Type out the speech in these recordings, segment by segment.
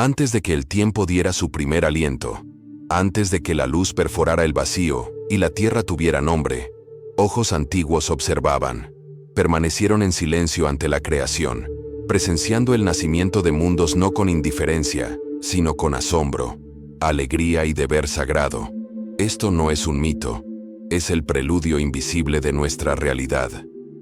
Antes de que el tiempo diera su primer aliento, antes de que la luz perforara el vacío y la tierra tuviera nombre, ojos antiguos observaban. Permanecieron en silencio ante la creación, presenciando el nacimiento de mundos no con indiferencia, sino con asombro, alegría y deber sagrado. Esto no es un mito, es el preludio invisible de nuestra realidad.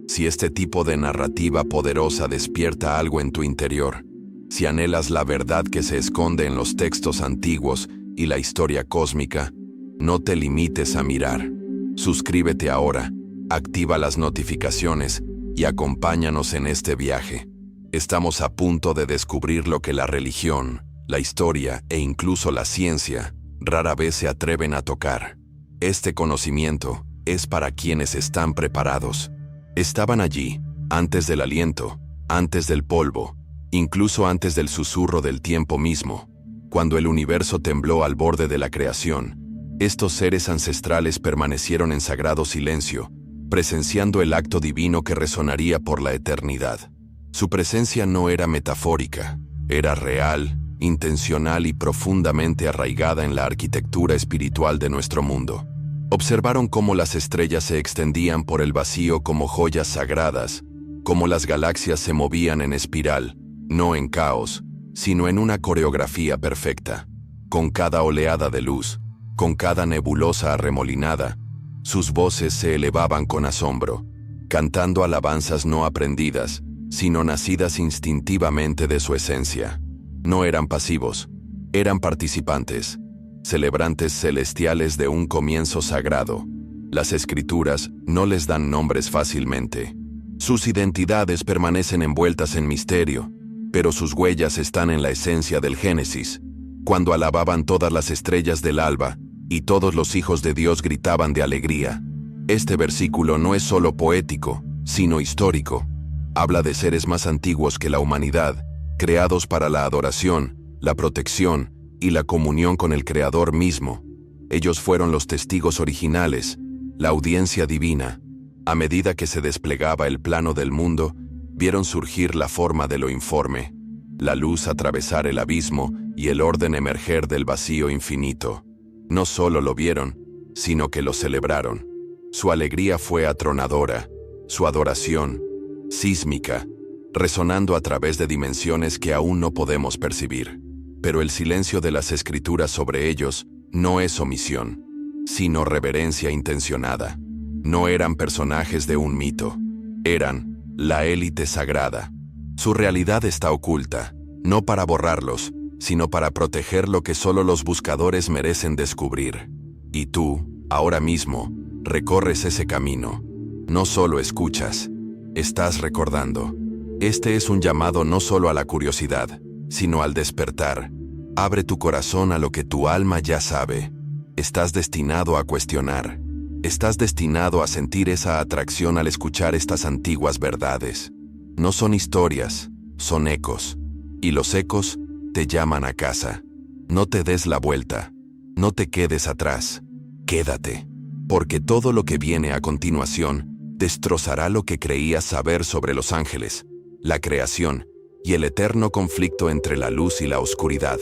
Si este tipo de narrativa poderosa despierta algo en tu interior, si anhelas la verdad que se esconde en los textos antiguos y la historia cósmica, no te limites a mirar. Suscríbete ahora, activa las notificaciones y acompáñanos en este viaje. Estamos a punto de descubrir lo que la religión, la historia e incluso la ciencia rara vez se atreven a tocar. Este conocimiento es para quienes están preparados. Estaban allí, antes del aliento, antes del polvo, incluso antes del susurro del tiempo mismo. Cuando el universo tembló al borde de la creación, estos seres ancestrales permanecieron en sagrado silencio, presenciando el acto divino que resonaría por la eternidad. Su presencia no era metafórica, era real, intencional y profundamente arraigada en la arquitectura espiritual de nuestro mundo. Observaron cómo las estrellas se extendían por el vacío como joyas sagradas, cómo las galaxias se movían en espiral, no en caos, sino en una coreografía perfecta. Con cada oleada de luz, con cada nebulosa arremolinada, sus voces se elevaban con asombro, cantando alabanzas no aprendidas, sino nacidas instintivamente de su esencia. No eran pasivos, eran participantes, celebrantes celestiales de un comienzo sagrado. Las escrituras no les dan nombres fácilmente. Sus identidades permanecen envueltas en misterio, pero sus huellas están en la esencia del Génesis, cuando alababan todas las estrellas del alba y todos los hijos de Dios gritaban de alegría. Este versículo no es solo poético, sino histórico. Habla de seres más antiguos que la humanidad, creados para la adoración, la protección y la comunión con el Creador mismo. Ellos fueron los testigos originales, la audiencia divina. A medida que se desplegaba el plano del mundo, vieron surgir la forma de lo informe, la luz atravesar el abismo y el orden emerger del vacío infinito. No solo lo vieron, sino que lo celebraron. Su alegría fue atronadora, su adoración, sísmica, resonando a través de dimensiones que aún no podemos percibir. Pero el silencio de las escrituras sobre ellos no es omisión, sino reverencia intencionada. No eran personajes de un mito, eran la élite sagrada. Su realidad está oculta, no para borrarlos, sino para proteger lo que solo los buscadores merecen descubrir. Y tú, ahora mismo, recorres ese camino. No solo escuchas, estás recordando. Este es un llamado no solo a la curiosidad, sino al despertar. Abre tu corazón a lo que tu alma ya sabe. Estás destinado a cuestionar. Estás destinado a sentir esa atracción al escuchar estas antiguas verdades. No son historias, son ecos. Y los ecos te llaman a casa. No te des la vuelta. No te quedes atrás. Quédate. Porque todo lo que viene a continuación destrozará lo que creías saber sobre los ángeles, la creación y el eterno conflicto entre la luz y la oscuridad.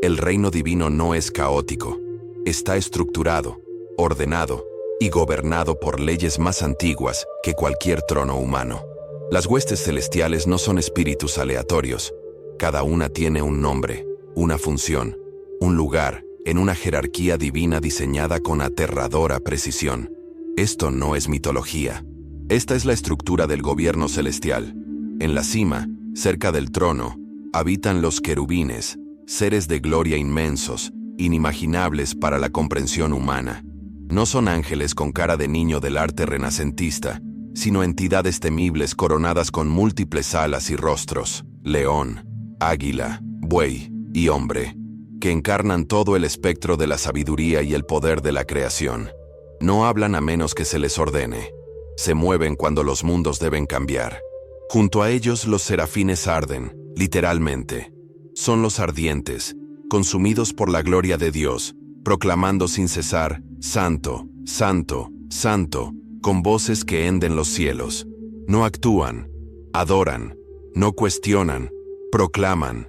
El reino divino no es caótico. Está estructurado, ordenado y gobernado por leyes más antiguas que cualquier trono humano. Las huestes celestiales no son espíritus aleatorios. Cada una tiene un nombre, una función, un lugar, en una jerarquía divina diseñada con aterradora precisión. Esto no es mitología. Esta es la estructura del gobierno celestial. En la cima, cerca del trono, habitan los querubines, seres de gloria inmensos, inimaginables para la comprensión humana. No son ángeles con cara de niño del arte renacentista, sino entidades temibles coronadas con múltiples alas y rostros, león, águila, buey y hombre, que encarnan todo el espectro de la sabiduría y el poder de la creación. No hablan a menos que se les ordene. Se mueven cuando los mundos deben cambiar. Junto a ellos los serafines arden, literalmente. Son los ardientes, consumidos por la gloria de Dios, proclamando sin cesar, Santo, Santo, Santo, con voces que henden los cielos. No actúan, adoran, no cuestionan, proclaman.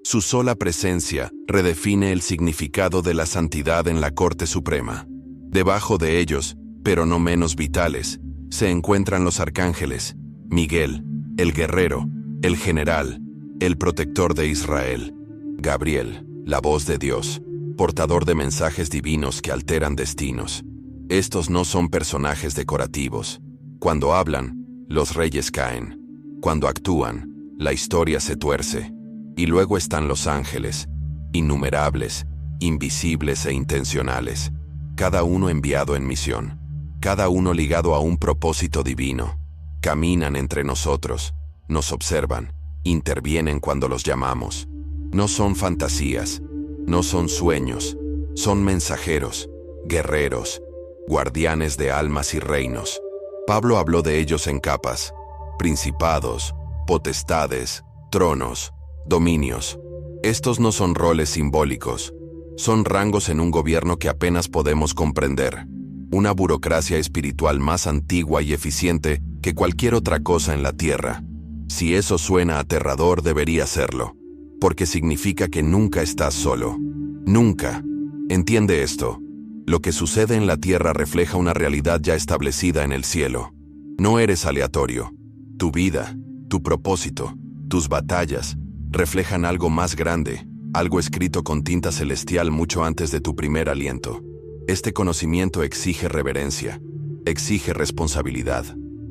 Su sola presencia redefine el significado de la santidad en la Corte Suprema. Debajo de ellos, pero no menos vitales, se encuentran los arcángeles, Miguel, el guerrero, el general, el protector de Israel, Gabriel, la voz de Dios, portador de mensajes divinos que alteran destinos. Estos no son personajes decorativos. Cuando hablan, los reyes caen. Cuando actúan, la historia se tuerce. Y luego están los ángeles, innumerables, invisibles e intencionales, cada uno enviado en misión, cada uno ligado a un propósito divino. Caminan entre nosotros, nos observan, intervienen cuando los llamamos. No son fantasías, no son sueños, son mensajeros, guerreros, guardianes de almas y reinos. Pablo habló de ellos en capas, principados, potestades, tronos, dominios. Estos no son roles simbólicos, son rangos en un gobierno que apenas podemos comprender, una burocracia espiritual más antigua y eficiente que cualquier otra cosa en la tierra. Si eso suena aterrador, debería serlo, porque significa que nunca estás solo. Nunca. Entiende esto. Lo que sucede en la tierra refleja una realidad ya establecida en el cielo. No eres aleatorio. Tu vida, tu propósito, tus batallas, reflejan algo más grande, algo escrito con tinta celestial mucho antes de tu primer aliento. Este conocimiento exige reverencia, exige responsabilidad.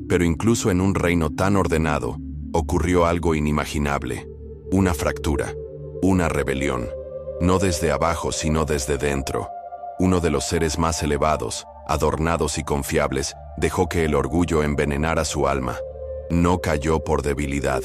Pero incluso en un reino tan ordenado, ocurrió algo inimaginable. Una fractura, una rebelión. No desde abajo, sino desde dentro. Uno de los seres más elevados, adornados y confiables, dejó que el orgullo envenenara su alma. No cayó por debilidad.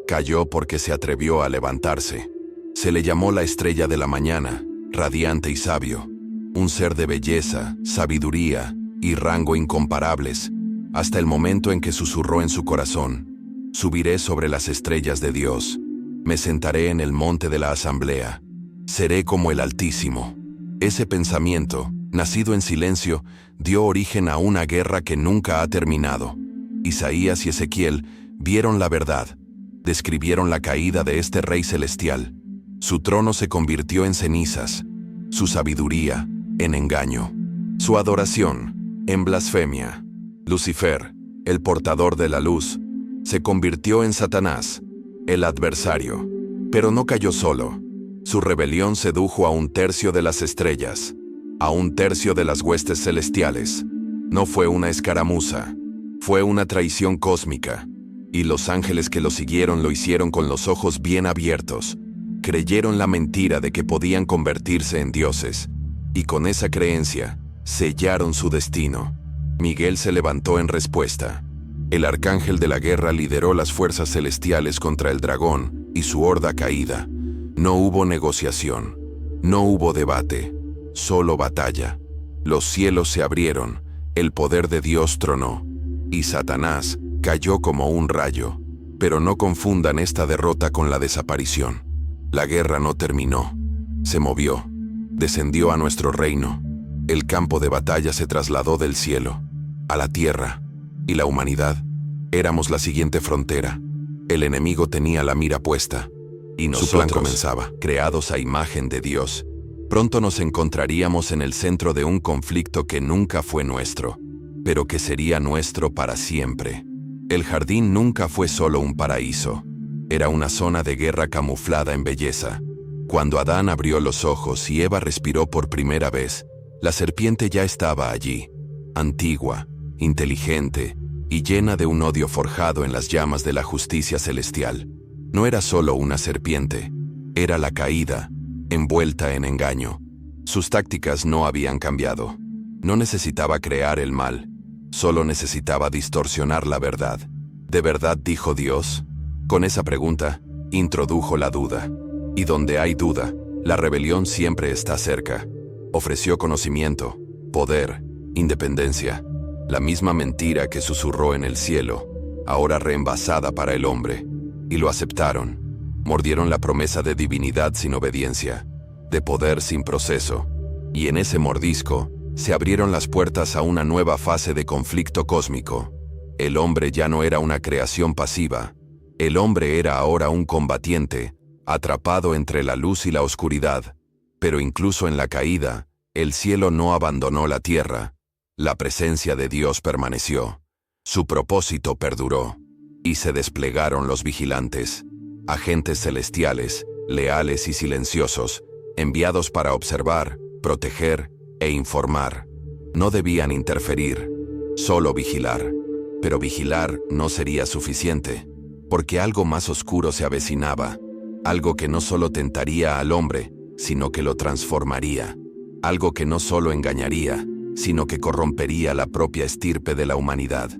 Cayó porque se atrevió a levantarse. Se le llamó la estrella de la mañana, radiante y sabio. Un ser de belleza, sabiduría y rango incomparables, hasta el momento en que susurró en su corazón: subiré sobre las estrellas de Dios. Me sentaré en el monte de la asamblea. Seré como el Altísimo. Ese pensamiento, nacido en silencio, dio origen a una guerra que nunca ha terminado. Isaías y Ezequiel vieron la verdad. Describieron la caída de este rey celestial. Su trono se convirtió en cenizas, su sabiduría en engaño, su adoración en blasfemia. Lucifer, el portador de la luz, se convirtió en Satanás, el adversario. Pero no cayó solo. Su rebelión sedujo a 1/3 de las estrellas, a 1/3 de las huestes celestiales. No fue una escaramuza, fue una traición cósmica. Y los ángeles que lo siguieron lo hicieron con los ojos bien abiertos. Creyeron la mentira de que podían convertirse en dioses. Y con esa creencia, sellaron su destino. Miguel se levantó en respuesta. El arcángel de la guerra lideró las fuerzas celestiales contra el dragón y su horda caída. No hubo negociación, no hubo debate, solo batalla. Los cielos se abrieron, el poder de Dios tronó. Y Satanás cayó como un rayo. Pero no confundan esta derrota con la desaparición. La guerra no terminó. Se movió. Descendió a nuestro reino. El campo de batalla se trasladó del cielo a la tierra. Y la humanidad éramos la siguiente frontera. El enemigo tenía la mira puesta. Y nosotros, su plan comenzaba. Creados a imagen de Dios, pronto nos encontraríamos en el centro de un conflicto que nunca fue nuestro, pero que sería nuestro para siempre. El jardín nunca fue solo un paraíso. Era una zona de guerra camuflada en belleza. Cuando Adán abrió los ojos y Eva respiró por primera vez, la serpiente ya estaba allí, antigua, inteligente y llena de un odio forjado en las llamas de la justicia celestial. No era solo una serpiente, era la caída, envuelta en engaño. Sus tácticas no habían cambiado. No necesitaba crear el mal, solo necesitaba distorsionar la verdad. ¿De verdad dijo Dios? Con esa pregunta, introdujo la duda. Y donde hay duda, la rebelión siempre está cerca. Ofreció conocimiento, poder, independencia. La misma mentira que susurró en el cielo, ahora reenvasada para el hombre. Y lo aceptaron. Mordieron la promesa de divinidad sin obediencia, de poder sin proceso. Y en ese mordisco, se abrieron las puertas a una nueva fase de conflicto cósmico. El hombre ya no era una creación pasiva. El hombre era ahora un combatiente, atrapado entre la luz y la oscuridad. Pero incluso en la caída, el cielo no abandonó la tierra. La presencia de Dios permaneció. Su propósito perduró. Y se desplegaron los vigilantes, agentes celestiales, leales y silenciosos, enviados para observar, proteger e informar. No debían interferir, solo vigilar. Pero vigilar no sería suficiente, porque algo más oscuro se avecinaba, algo que no solo tentaría al hombre, sino que lo transformaría, algo que no solo engañaría, sino que corrompería la propia estirpe de la humanidad.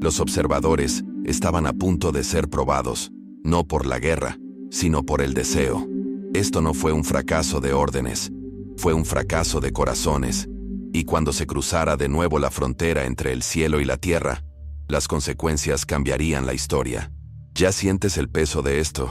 Los observadores estaban a punto de ser probados, no por la guerra, sino por el deseo. Esto no fue un fracaso de órdenes, fue un fracaso de corazones, y cuando se cruzara de nuevo la frontera entre el cielo y la tierra, las consecuencias cambiarían la historia. ¿Ya sientes el peso de esto?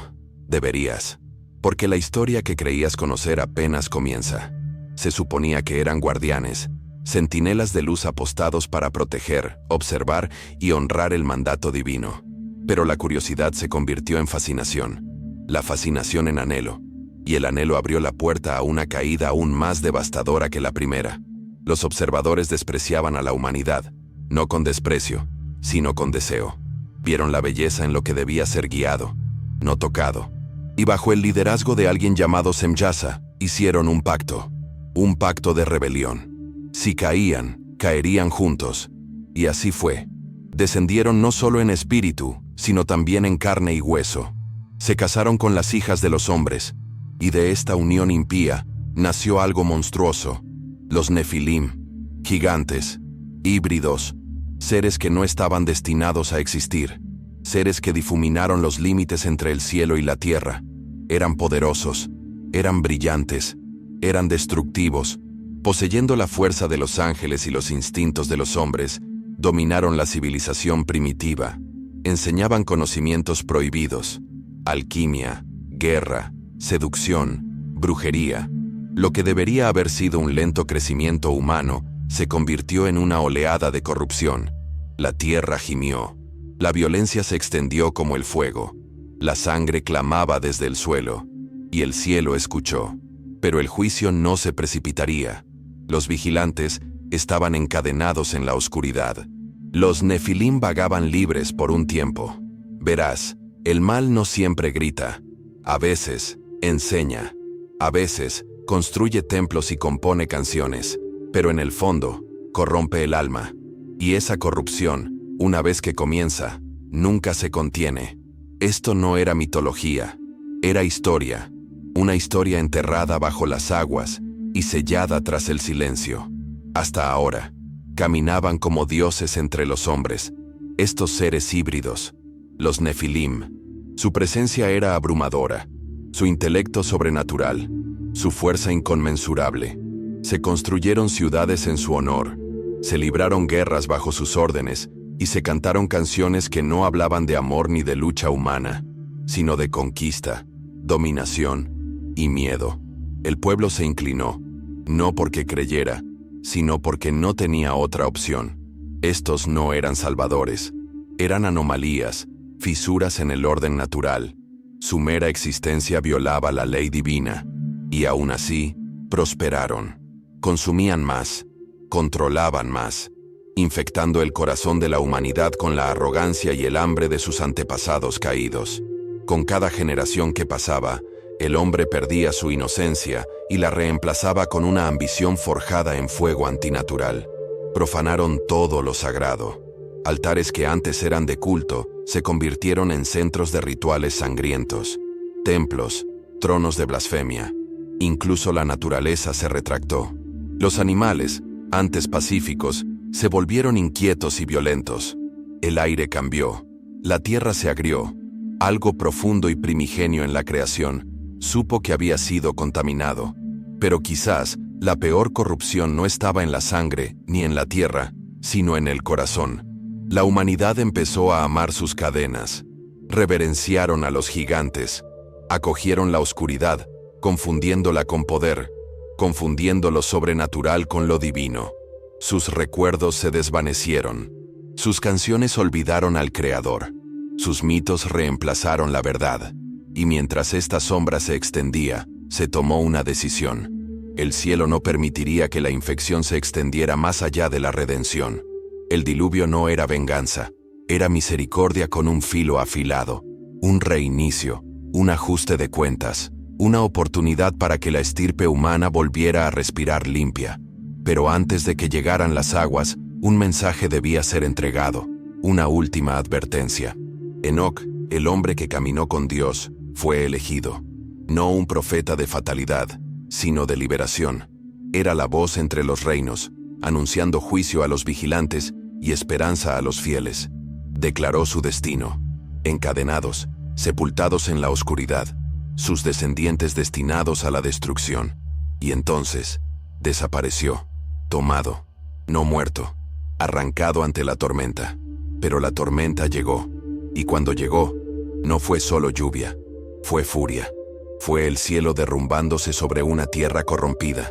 Deberías. Porque la historia que creías conocer apenas comienza. Se suponía que eran guardianes, centinelas de luz apostados para proteger, observar y honrar el mandato divino. Pero la curiosidad se convirtió en fascinación, la fascinación en anhelo, y el anhelo abrió la puerta a una caída aún más devastadora que la primera. Los observadores despreciaban a la humanidad, no con desprecio, sino con deseo. Vieron la belleza en lo que debía ser guiado, no tocado. Y bajo el liderazgo de alguien llamado Semjasa, hicieron un pacto de rebelión. Si caían, caerían juntos. Y así fue. Descendieron no solo en espíritu, sino también en carne y hueso. Se casaron con las hijas de los hombres, y de esta unión impía nació algo monstruoso. Los Nefilim, gigantes, híbridos, seres que no estaban destinados a existir, seres que difuminaron los límites entre el cielo y la tierra. Eran poderosos, eran brillantes, eran destructivos. Poseyendo la fuerza de los ángeles y los instintos de los hombres, dominaron la civilización primitiva. Enseñaban conocimientos prohibidos, alquimia, guerra, seducción, brujería. Lo que debería haber sido un lento crecimiento humano se convirtió en una oleada de corrupción. La tierra gimió. La violencia se extendió como el fuego. La sangre clamaba desde el suelo, y el cielo escuchó. Pero el juicio no se precipitaría. Los vigilantes estaban encadenados en la oscuridad. Los Nefilim vagaban libres por un tiempo. Verás, el mal no siempre grita. A veces, enseña. A veces, construye templos y compone canciones. Pero en el fondo, corrompe el alma. Y esa corrupción, una vez que comienza, nunca se contiene. Esto no era mitología, era historia. Una historia enterrada bajo las aguas y sellada tras el silencio. Hasta ahora, caminaban como dioses entre los hombres, estos seres híbridos, los Nefilim. Su presencia era abrumadora, su intelecto sobrenatural, su fuerza inconmensurable. Se construyeron ciudades en su honor, se libraron guerras bajo sus órdenes y se cantaron canciones que no hablaban de amor ni de lucha humana, sino de conquista, dominación y miedo. El pueblo se inclinó, no porque creyera, sino porque no tenía otra opción. Estos no eran salvadores, eran anomalías, fisuras en el orden natural. Su mera existencia violaba la ley divina, y aún así, prosperaron. Consumían más, controlaban más, infectando el corazón de la humanidad con la arrogancia y el hambre de sus antepasados caídos. Con cada generación que pasaba, el hombre perdía su inocencia y la reemplazaba con una ambición forjada en fuego antinatural. Profanaron todo lo sagrado. Altares que antes eran de culto se convirtieron en centros de rituales sangrientos. Templos, tronos de blasfemia. Incluso la naturaleza se retractó. Los animales, antes pacíficos, se volvieron inquietos y violentos. El aire cambió. La tierra se agrió. Algo profundo y primigenio en la creación supo que había sido contaminado. Pero quizás la peor corrupción no estaba en la sangre ni en la tierra, sino en el corazón. La humanidad empezó a amar sus cadenas. Reverenciaron a los gigantes. Acogieron la oscuridad, confundiéndola con poder, confundiendo lo sobrenatural con lo divino. Sus recuerdos se desvanecieron. Sus canciones olvidaron al Creador. Sus mitos reemplazaron la verdad. Y mientras esta sombra se extendía, se tomó una decisión. El cielo no permitiría que la infección se extendiera más allá de la redención. El diluvio no era venganza, era misericordia con un filo afilado, un reinicio, un ajuste de cuentas, una oportunidad para que la estirpe humana volviera a respirar limpia. Pero antes de que llegaran las aguas, un mensaje debía ser entregado, una última advertencia. Enoc, el hombre que caminó con Dios, fue elegido. No un profeta de fatalidad, sino de liberación. Era la voz entre los reinos, anunciando juicio a los vigilantes y esperanza a los fieles. Declaró su destino. Encadenados, sepultados en la oscuridad, sus descendientes destinados a la destrucción. Y entonces, desapareció, tomado, no muerto, arrancado ante la tormenta. Pero la tormenta llegó, y cuando llegó, no fue solo lluvia, fue furia. Fue el cielo derrumbándose sobre una tierra corrompida.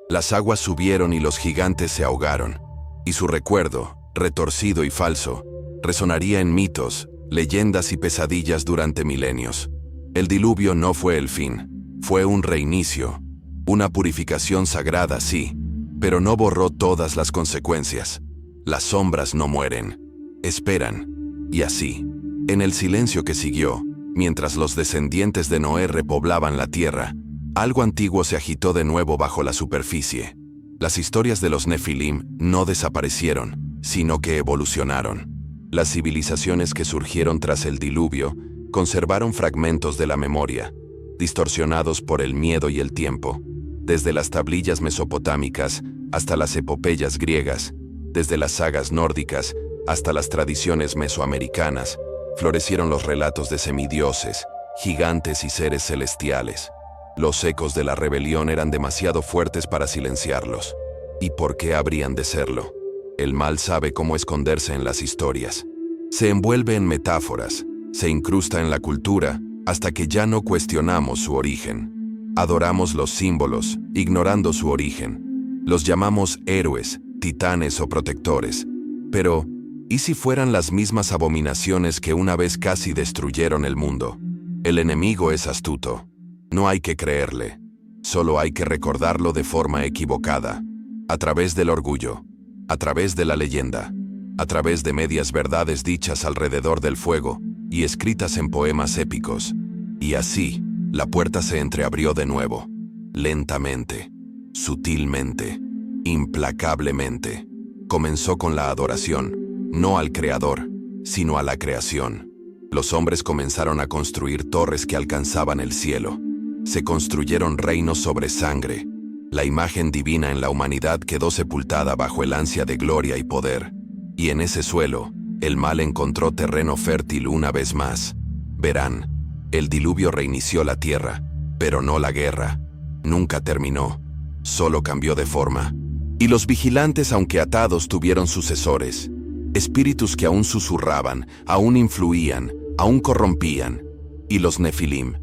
Las aguas subieron y los gigantes se ahogaron. Y su recuerdo, retorcido y falso, resonaría en mitos, leyendas y pesadillas durante milenios. El diluvio no fue el fin, fue un reinicio, una purificación sagrada, sí, pero no borró todas las consecuencias. Las sombras no mueren, esperan. Y así, en el silencio que siguió, mientras los descendientes de Noé repoblaban la tierra, algo antiguo se agitó de nuevo bajo la superficie. Las historias de los Nefilim no desaparecieron, sino que evolucionaron. Las civilizaciones que surgieron tras el diluvio conservaron fragmentos de la memoria, distorsionados por el miedo y el tiempo. Desde las tablillas mesopotámicas hasta las epopeyas griegas, desde las sagas nórdicas hasta las tradiciones mesoamericanas, florecieron los relatos de semidioses, gigantes y seres celestiales. Los ecos de la rebelión eran demasiado fuertes para silenciarlos. ¿Y por qué habrían de serlo? El mal sabe cómo esconderse en las historias. Se envuelve en metáforas, se incrusta en la cultura, hasta que ya no cuestionamos su origen. Adoramos los símbolos, ignorando su origen. Los llamamos héroes, titanes o protectores. Pero, ¿y si fueran las mismas abominaciones que una vez casi destruyeron el mundo? El enemigo es astuto. No hay que creerle. Solo hay que recordarlo de forma equivocada. A través del orgullo. A través de la leyenda. A través de medias verdades dichas alrededor del fuego y escritas en poemas épicos. Y así, la puerta se entreabrió de nuevo. Lentamente. Sutilmente. Implacablemente. Comenzó con la adoración. No al Creador, sino a la creación. Los hombres comenzaron a construir torres que alcanzaban el cielo. Se construyeron reinos sobre sangre. La imagen divina en la humanidad quedó sepultada bajo el ansia de gloria y poder. Y en ese suelo, el mal encontró terreno fértil una vez más. Verán, el diluvio reinició la tierra, pero no la guerra. Nunca terminó, solo cambió de forma. Y los vigilantes, aunque atados, tuvieron sucesores. Espíritus que aún susurraban, aún influían, aún corrompían. Y los Nefilim,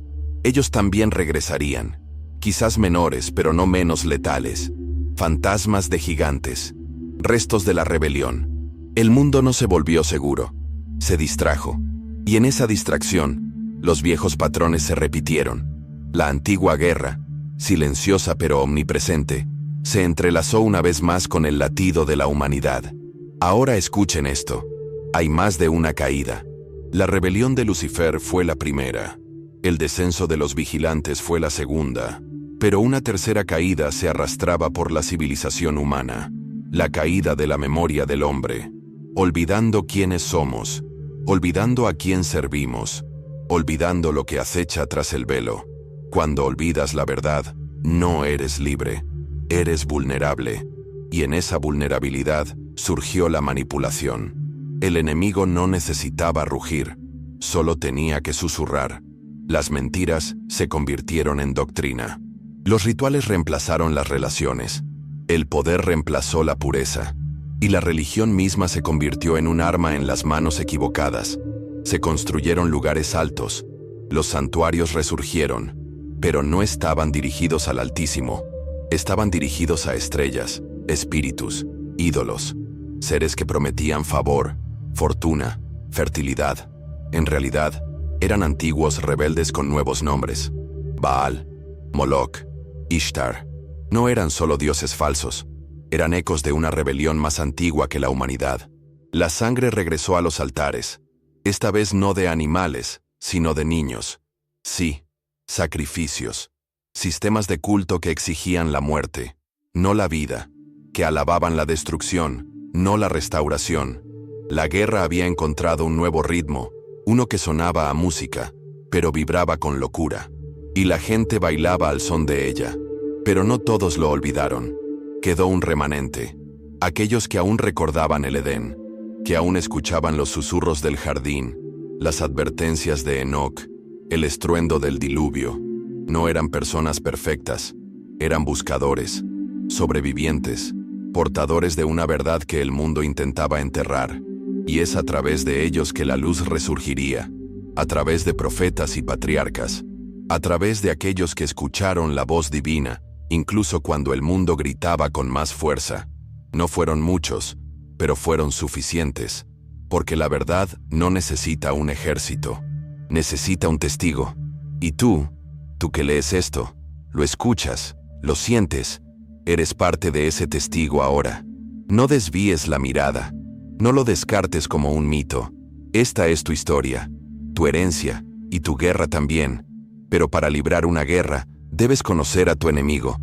ellos también regresarían, quizás menores pero no menos letales. Fantasmas de gigantes, restos de la rebelión. El mundo no se volvió seguro, se distrajo. Y en esa distracción, los viejos patrones se repitieron. La antigua guerra, silenciosa pero omnipresente, se entrelazó una vez más con el latido de la humanidad. Ahora escuchen esto. Hay más de una caída. La rebelión de Lucifer fue la primera. El descenso de los vigilantes fue la segunda. Pero una tercera caída se arrastraba por la civilización humana. La caída de la memoria del hombre. Olvidando quiénes somos. Olvidando a quién servimos. Olvidando lo que acecha tras el velo. Cuando olvidas la verdad, no eres libre. Eres vulnerable. Y en esa vulnerabilidad surgió la manipulación. El enemigo no necesitaba rugir, solo tenía que susurrar. Las mentiras se convirtieron en doctrina. Los rituales reemplazaron las relaciones. El poder reemplazó la pureza. Y la religión misma se convirtió en un arma en las manos equivocadas. Se construyeron lugares altos. Los santuarios resurgieron, pero no estaban dirigidos al Altísimo. Estaban dirigidos a estrellas, espíritus, ídolos, seres que prometían favor, fortuna, fertilidad. En realidad, Eran antiguos rebeldes con nuevos nombres. Baal, Moloch, Ishtar. No eran solo dioses falsos, eran ecos de una rebelión más antigua que la humanidad. La sangre regresó a los altares, esta vez no de animales, sino de niños. Sí, sacrificios. Sistemas de culto que exigían la muerte, no la vida, que alababan la destrucción, no la restauración. La guerra había encontrado un nuevo ritmo, uno que sonaba a música, pero vibraba con locura. Y la gente bailaba al son de ella. Pero no todos lo olvidaron. Quedó un remanente. Aquellos que aún recordaban el Edén, que aún escuchaban los susurros del jardín, las advertencias de Enoc, el estruendo del diluvio. No eran personas perfectas, eran buscadores, sobrevivientes, portadores de una verdad que el mundo intentaba enterrar. Y es a través de ellos que la luz resurgiría, a través de profetas y patriarcas, a través de aquellos que escucharon la voz divina, incluso cuando el mundo gritaba con más fuerza. No fueron muchos, pero fueron suficientes, porque la verdad no necesita un ejército, necesita un testigo. Y tú que lees esto, lo escuchas, lo sientes, eres parte de ese testigo ahora. No desvíes la mirada, no lo descartes como un mito. Esta es tu historia, tu herencia y tu guerra también. Pero para librar una guerra, debes conocer a tu enemigo,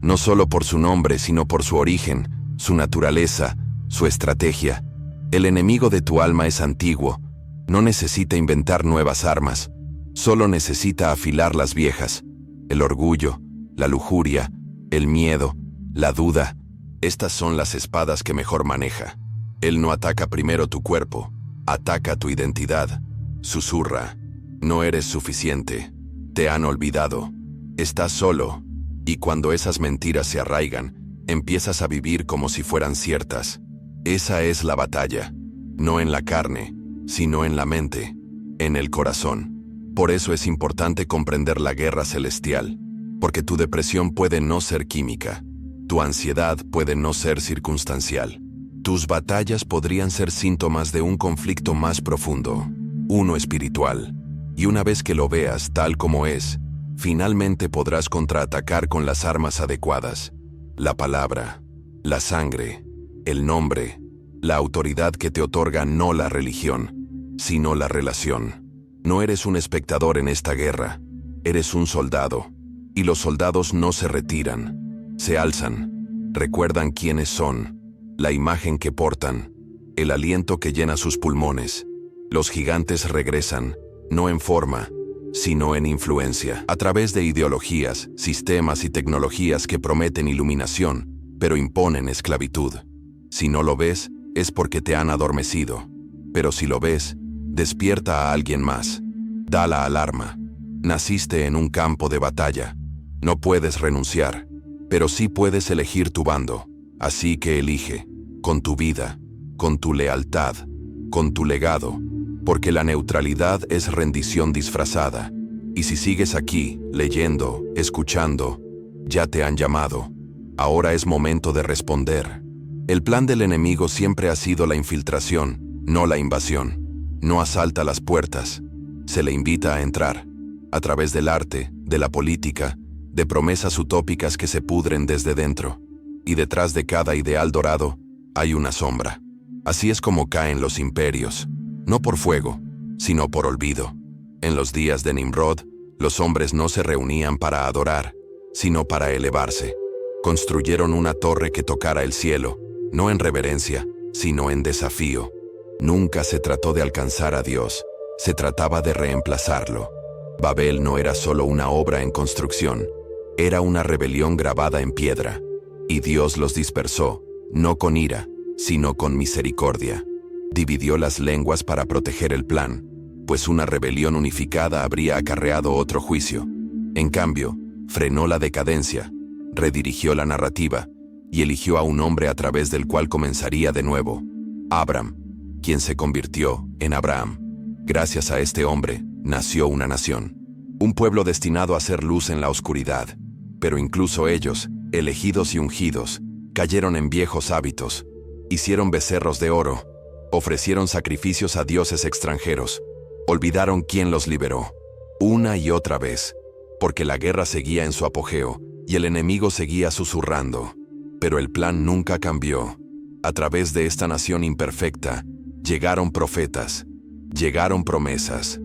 no solo por su nombre, sino por su origen, su naturaleza, su estrategia. El enemigo de tu alma es antiguo, no necesita inventar nuevas armas, solo necesita afilar las viejas. El orgullo, la lujuria, el miedo, la duda. Estas son las espadas que mejor maneja. Él no ataca primero tu cuerpo, ataca tu identidad. Susurra, no eres suficiente. Te han olvidado. Estás solo. Y cuando esas mentiras se arraigan, empiezas a vivir como si fueran ciertas. Esa es la batalla. No en la carne, sino en la mente, en el corazón. Por eso es importante comprender la guerra celestial. Porque tu depresión puede no ser química. Tu ansiedad puede no ser circunstancial. Tus batallas podrían ser síntomas de un conflicto más profundo, uno espiritual. Y una vez que lo veas tal como es, finalmente podrás contraatacar con las armas adecuadas. La palabra, la sangre, el nombre, la autoridad que te otorga no la religión, sino la relación. No eres un espectador en esta guerra, eres un soldado. Y los soldados no se retiran, se alzan, recuerdan quiénes son, la imagen que portan, el aliento que llena sus pulmones. Los gigantes regresan, no en forma, sino en influencia, a través de ideologías, sistemas y tecnologías que prometen iluminación, pero imponen esclavitud. Si no lo ves, es porque te han adormecido. Pero si lo ves, despierta a alguien más. Da la alarma. Naciste en un campo de batalla. No puedes renunciar, pero sí puedes elegir tu bando. Así que elige, con tu vida, con tu lealtad, con tu legado, porque la neutralidad es rendición disfrazada. Y si sigues aquí, leyendo, escuchando, ya te han llamado. Ahora es momento de responder. El plan del enemigo siempre ha sido la infiltración, no la invasión. No asalta las puertas, se le invita a entrar, a través del arte, de la política, de promesas utópicas que se pudren desde dentro. Y detrás de cada ideal dorado, hay una sombra. Así es como caen los imperios, no por fuego, sino por olvido. En los días de Nimrod, los hombres no se reunían para adorar, sino para elevarse. Construyeron una torre que tocara el cielo, no en reverencia, sino en desafío. Nunca se trató de alcanzar a Dios, se trataba de reemplazarlo. Babel no era solo una obra en construcción, era una rebelión grabada en piedra. Y Dios los dispersó, no con ira, sino con misericordia. Dividió las lenguas para proteger el plan, pues una rebelión unificada habría acarreado otro juicio. En cambio, frenó la decadencia, redirigió la narrativa y eligió a un hombre a través del cual comenzaría de nuevo, Abram, quien se convirtió en Abraham. Gracias a este hombre, nació una nación, un pueblo destinado a ser luz en la oscuridad. Pero incluso ellos, elegidos y ungidos, cayeron en viejos hábitos, hicieron becerros de oro, ofrecieron sacrificios a dioses extranjeros, Olvidaron quién los liberó. Una y otra vez. Porque la guerra seguía en su apogeo y el enemigo seguía susurrando. Pero el plan nunca cambió. A través de esta nación imperfecta, llegaron profetas, llegaron promesas,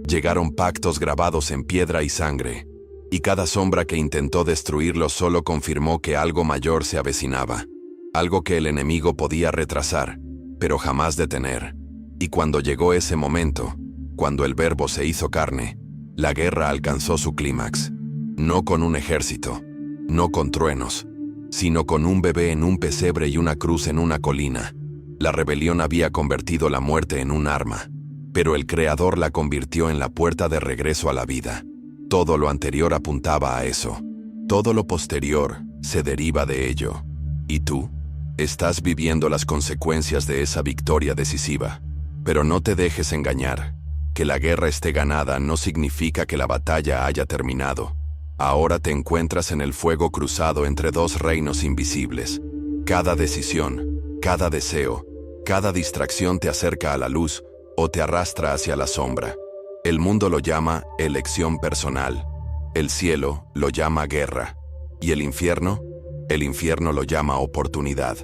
llegaron pactos grabados en piedra y sangre. Y cada sombra que intentó destruirlos solo confirmó que algo mayor se avecinaba. Algo que el enemigo podía retrasar, pero jamás detener. Y cuando llegó ese momento, cuando el Verbo se hizo carne, la guerra alcanzó su clímax. No con un ejército, no con truenos, sino con un bebé en un pesebre y una cruz en una colina. La rebelión había convertido la muerte en un arma, pero el Creador la convirtió en la puerta de regreso a la vida. Todo lo anterior apuntaba a eso. Todo lo posterior se deriva de ello. ¿Y tú? Estás viviendo las consecuencias de esa victoria decisiva. Pero no te dejes engañar. Que la guerra esté ganada no significa que la batalla haya terminado. Ahora te encuentras en el fuego cruzado entre dos reinos invisibles. Cada decisión, cada deseo, cada distracción te acerca a la luz o te arrastra hacia la sombra. El mundo lo llama elección personal. El cielo lo llama guerra. ¿Y el infierno? El infierno lo llama oportunidad.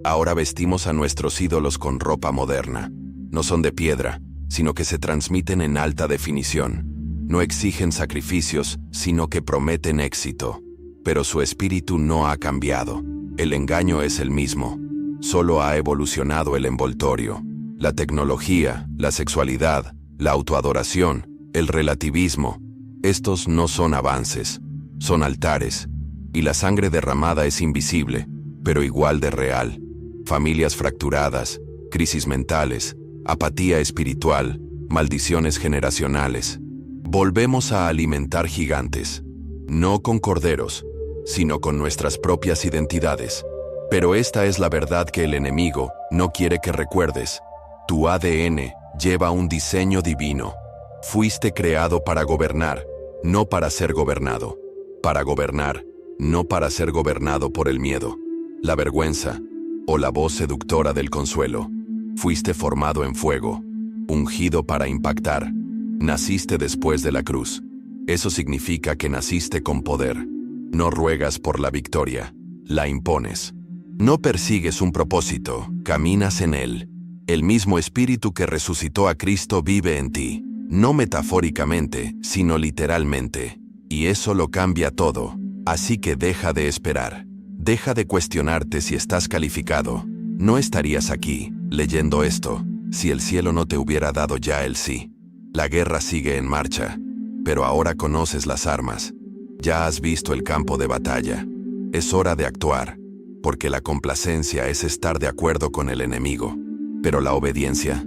Ahora vestimos a nuestros ídolos con ropa moderna. No son de piedra, sino que se transmiten en alta definición. No exigen sacrificios, sino que prometen éxito. Pero su espíritu no ha cambiado. El engaño es el mismo. Solo ha evolucionado el envoltorio. La tecnología, la sexualidad, la autoadoración, el relativismo. Estos no son avances, son altares. Y la sangre derramada es invisible, pero igual de real. Familias fracturadas, crisis mentales, apatía espiritual, maldiciones generacionales. Volvemos a alimentar gigantes, no con corderos, sino con nuestras propias identidades. Pero esta es la verdad que el enemigo no quiere que recuerdes. Tu ADN lleva un diseño divino. Fuiste creado para gobernar, no para ser gobernado. Para gobernar, no para ser gobernado por el miedo, la vergüenza o la voz seductora del consuelo. Fuiste formado en fuego, ungido para impactar. Naciste después de la cruz. Eso significa que naciste con poder. No ruegas por la victoria, la impones. No persigues un propósito, caminas en él. El mismo espíritu que resucitó a Cristo vive en ti, no metafóricamente, sino literalmente. Y eso lo cambia todo. Así que deja de esperar. Deja de cuestionarte si estás calificado. No estarías aquí, leyendo esto, si el cielo no te hubiera dado ya el sí. La guerra sigue en marcha, pero ahora conoces las armas. Ya has visto el campo de batalla. Es hora de actuar, porque la complacencia es estar de acuerdo con el enemigo. Pero la obediencia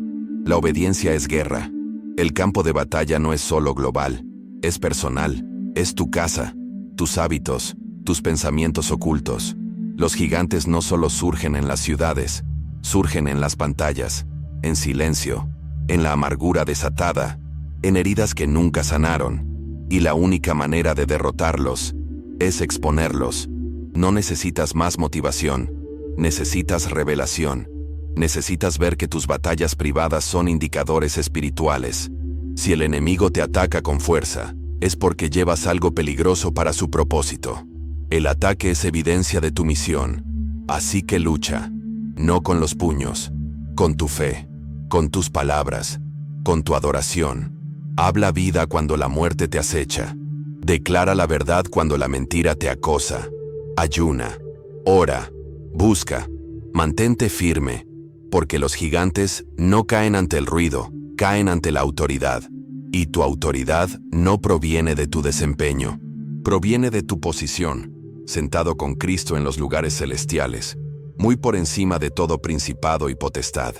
es guerra. El campo de batalla no es solo global, es personal, es tu casa, tus hábitos, tus pensamientos ocultos. Los gigantes no solo surgen en las ciudades, surgen en las pantallas, en silencio, en la amargura desatada, en heridas que nunca sanaron. Y la única manera de derrotarlos es exponerlos. No necesitas más motivación, necesitas revelación. Necesitas ver que tus batallas privadas son indicadores espirituales. Si el enemigo te ataca con fuerza, es porque llevas algo peligroso para su propósito. El ataque es evidencia de tu misión. Así que lucha, no con los puños, con tu fe, con tus palabras, con tu adoración. Habla vida cuando la muerte te acecha. Declara la verdad cuando la mentira te acosa. Ayuna, ora, busca, mantente firme, porque los gigantes no caen ante el ruido, caen ante la autoridad. Y tu autoridad no proviene de tu desempeño, proviene de tu posición, sentado con Cristo en los lugares celestiales, muy por encima de todo principado y potestad.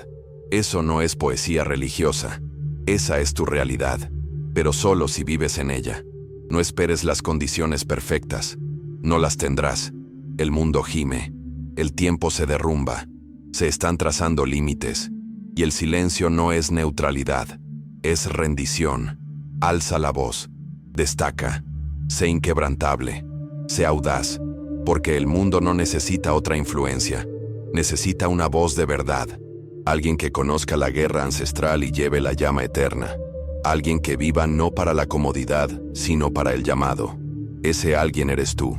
Eso no es poesía religiosa, esa es tu realidad, pero solo si vives en ella. No esperes las condiciones perfectas, no las tendrás. El mundo gime, el tiempo se derrumba, se están trazando límites, y el silencio no es neutralidad, es rendición. Alza la voz, destaca, sé inquebrantable, sé audaz, porque el mundo no necesita otra influencia, necesita una voz de verdad, alguien que conozca la guerra ancestral y lleve la llama eterna. Alguien que viva no para la comodidad, sino para el llamado. Ese alguien eres tú.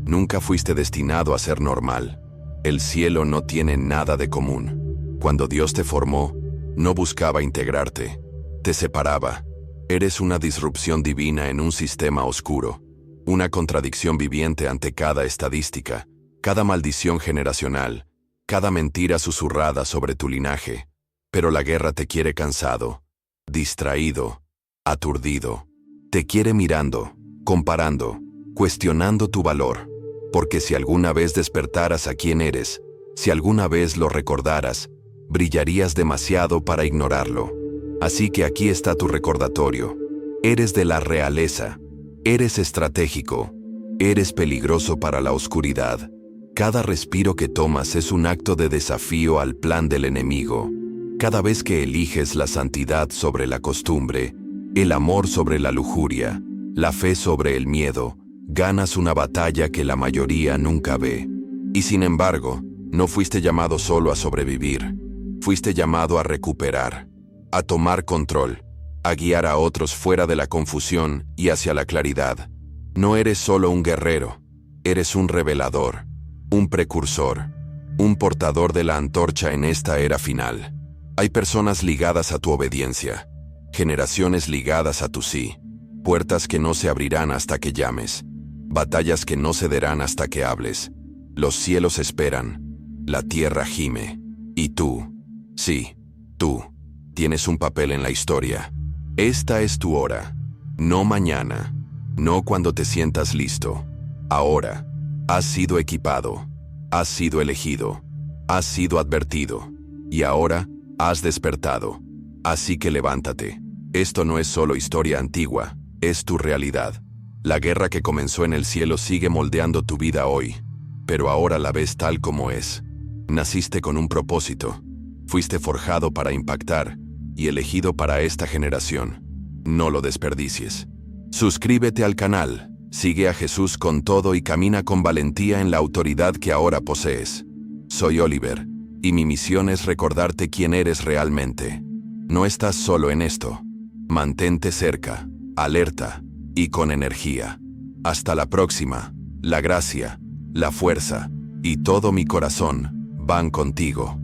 Nunca fuiste destinado a ser normal. El cielo no tiene nada de común. Cuando Dios te formó, no buscaba integrarte, te separaba. Eres una disrupción divina en un sistema oscuro, una contradicción viviente ante cada estadística, cada maldición generacional, cada mentira susurrada sobre tu linaje. Pero la guerra te quiere cansado, distraído, aturdido. Te quiere mirando, comparando, cuestionando tu valor. Porque si alguna vez despertaras a quién eres, si alguna vez lo recordaras, brillarías demasiado para ignorarlo. Así que aquí está tu recordatorio. Eres de la realeza. Eres estratégico. Eres peligroso para la oscuridad. Cada respiro que tomas es un acto de desafío al plan del enemigo. Cada vez que eliges la santidad sobre la costumbre, el amor sobre la lujuria, la fe sobre el miedo, ganas una batalla que la mayoría nunca ve. Y sin embargo, no fuiste llamado solo a sobrevivir. Fuiste llamado a recuperar, a tomar control, a guiar a otros fuera de la confusión y hacia la claridad. No eres solo un guerrero, eres un revelador, un precursor, un portador de la antorcha en esta era final. Hay personas ligadas a tu obediencia, generaciones ligadas a tu sí, puertas que no se abrirán hasta que llames, batallas que no cederán hasta que hables. Los cielos esperan, la tierra gime, y tú, sí, tú, tienes un papel en la historia. Esta es tu hora, no mañana, no cuando te sientas listo. Ahora, has sido equipado, has sido elegido, has sido advertido, y ahora has despertado. Así que levántate. Esto no es solo historia antigua, es tu realidad. La guerra que comenzó en el cielo sigue moldeando tu vida hoy, pero ahora la ves tal como es. Naciste con un propósito. Fuiste forjado para impactar y elegido para esta generación. No lo desperdicies. Suscríbete al canal, sigue a Jesús con todo y camina con valentía en la autoridad que ahora posees. Soy Oliver, y mi misión es recordarte quién eres realmente. No estás solo en esto. Mantente cerca, alerta y con energía. Hasta la próxima. La gracia, la fuerza y todo mi corazón van contigo.